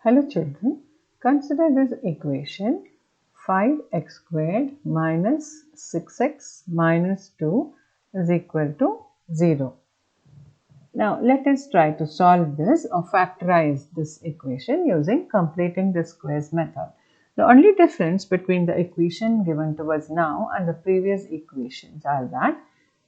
Hello children, consider this equation 5x squared minus 6x minus 2 is equal to 0. Now let us try to solve this or factorize this equation using completing the squares method. The only difference between the equation given to us now and the previous equations are that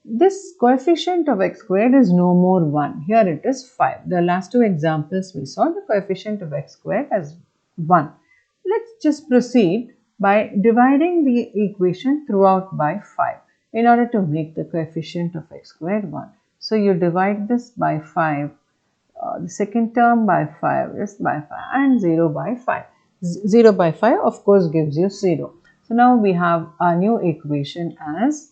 this coefficient of x squared is no more 1. Here it is 5. The last two examples we saw the coefficient of x squared as 1. Let's just proceed by dividing the equation throughout by 5 in order to make the coefficient of x squared 1. So you divide this by 5, the second term by 5, this by 5 and 0 by 5. 0 by 5 of course gives you 0. So now we have a new equation as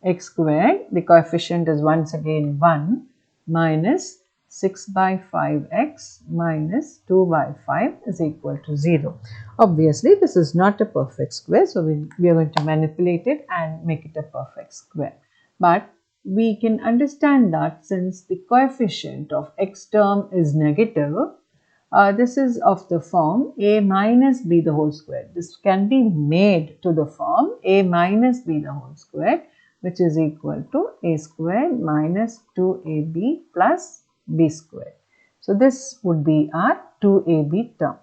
x squared, the coefficient is once again 1 minus 6 by 5x minus 2 by 5 is equal to 0. Obviously, this is not a perfect square, so we are going to manipulate it and make it a perfect square. But we can understand that since the coefficient of x term is negative, this is of the form a minus b the whole square. This can be made to the form a minus b the whole square, which is equal to a squared minus 2ab plus b squared. So this would be our 2ab term.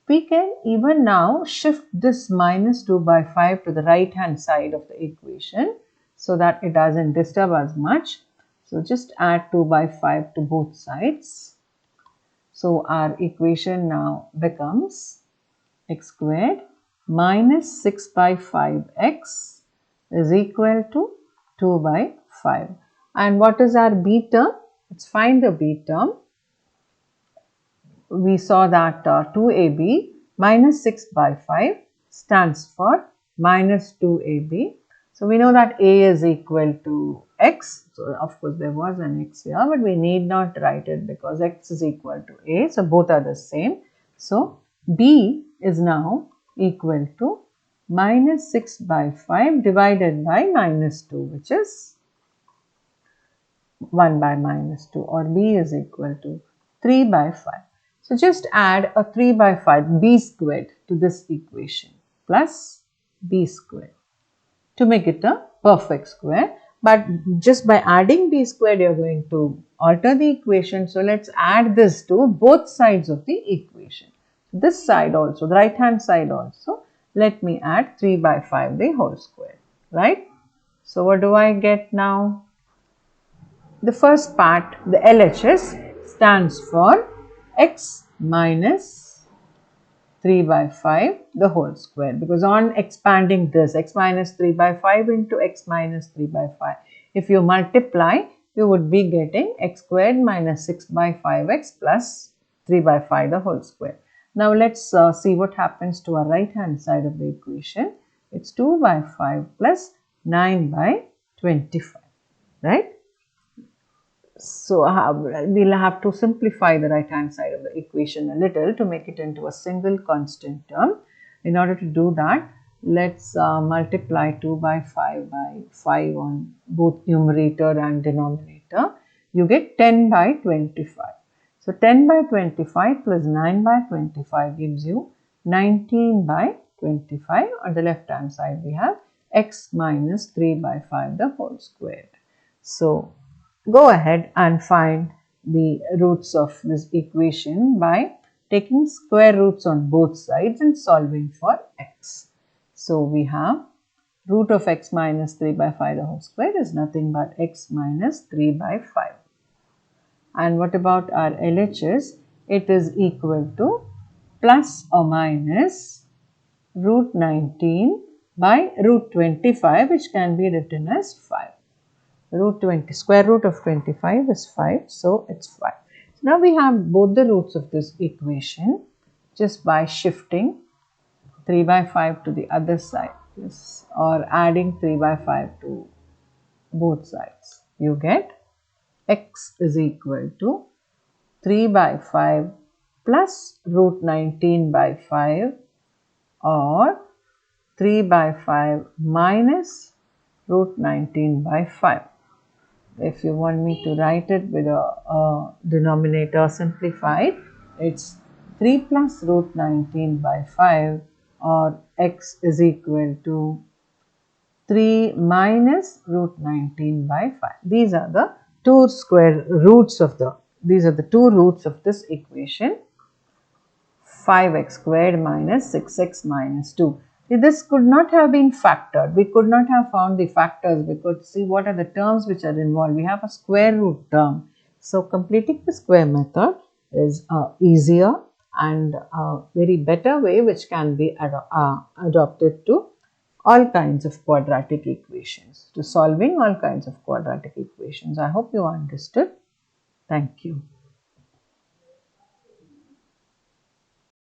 We can even now shift this minus 2 by 5 to the right hand side of the equation so that it doesn't disturb us much. So just add 2 by 5 to both sides. So our equation now becomes x squared minus 6 by 5x is equal to 2 by 5. And what is our b term? Let's find the b term. We saw that 2ab minus 6 by 5 stands for minus 2ab. So we know that a is equal to x. So of course there was an x here, but we need not write it because x is equal to a. So both are the same. So b is now equal to minus 6 by 5 divided by minus 2, which is 1 by minus 2, or b is equal to 3 by 5. So just add a 3 by 5 b squared to this equation plus b squared to make it a perfect square. But just by adding b squared you are going to alter the equation. So let's add this to both sides of the equation. This side also, the right hand side also, let me add 3 by 5 the whole square, right? So what do I get now? The first part, the LHS, stands for x minus 3 by 5 the whole square, because on expanding this x minus 3 by 5 into x minus 3 by 5, if you multiply you would be getting x squared minus 6 by 5x plus 3 by 5 the whole square. Now let's see what happens to our right hand side of the equation. It's 2 by 5 plus 9 by 25, right? So we'll have to simplify the right hand side of the equation a little to make it into a single constant term. In order to do that, let's multiply 2 by 5 on both numerator and denominator. You get 10 by 25. So 10 by 25 plus 9 by 25 gives you 19 by 25. On the left hand side we have x minus 3 by 5 the whole squared. So go ahead and find the roots of this equation by taking square roots on both sides and solving for x. So we have root of x minus 3 by 5 the whole square is nothing but x minus 3 by 5. And what about our LHS? It is equal to plus or minus root 19 by root 25, which can be written as 5. Square root of 25 is 5, so it's 5. So now we have both the roots of this equation just by shifting 3 by 5 to the other side, or adding 3 by 5 to both sides. You get x is equal to 3 by 5 plus root 19 by 5, or 3 by 5 minus root 19 by 5. If you want me to write it with a denominator simplified, it's 3 plus root 19 by 5 or x is equal to 3 minus root 19 by 5. These are the two roots of this equation. 5x squared minus 6x minus 2. This could not have been factored. We could not have found the factors. We could see what are the terms which are involved. We have a square root term. So completing the square method is easier and a very better way which can be adopted to all kinds of quadratic equations, to solving all kinds of quadratic equations. I hope you understood. Thank you.